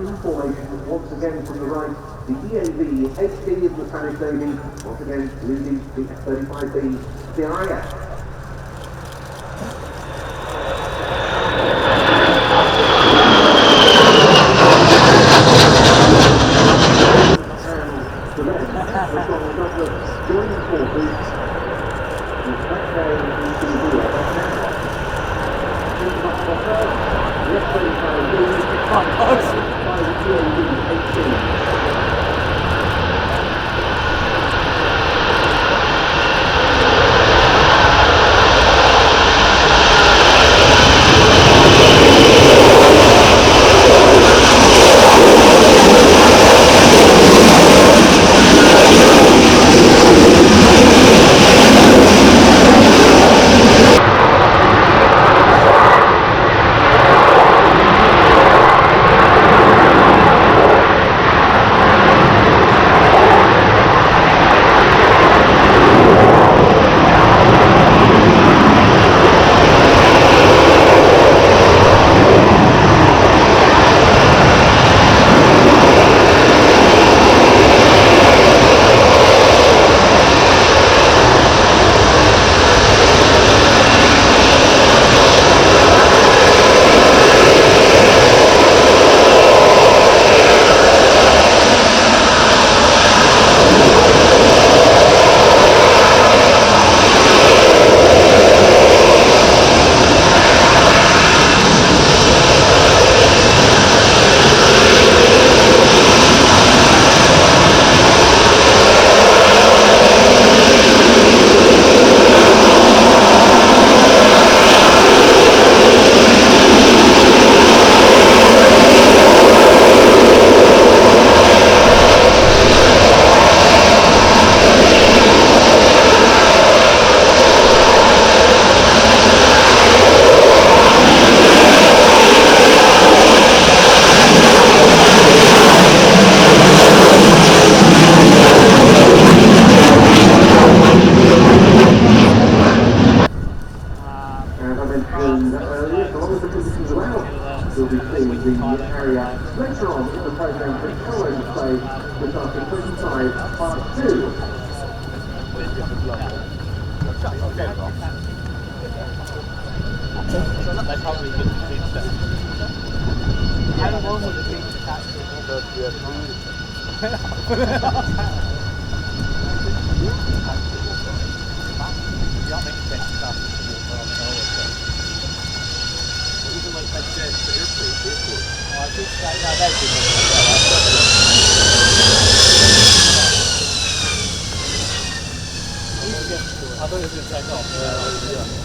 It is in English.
in formation once again from the right. The EAV HD of the Spanish Navy, once again leading the F-35B CRAF. Joining forces, the Blackburn ECV the F-35B by the EAV 18. Earlier, so long as the conditions allow, we'll be seeing the area later on in the programme for colour display just after 25 past 2. They probably didn't think so. How long would it be to catch I thought it was going to take off.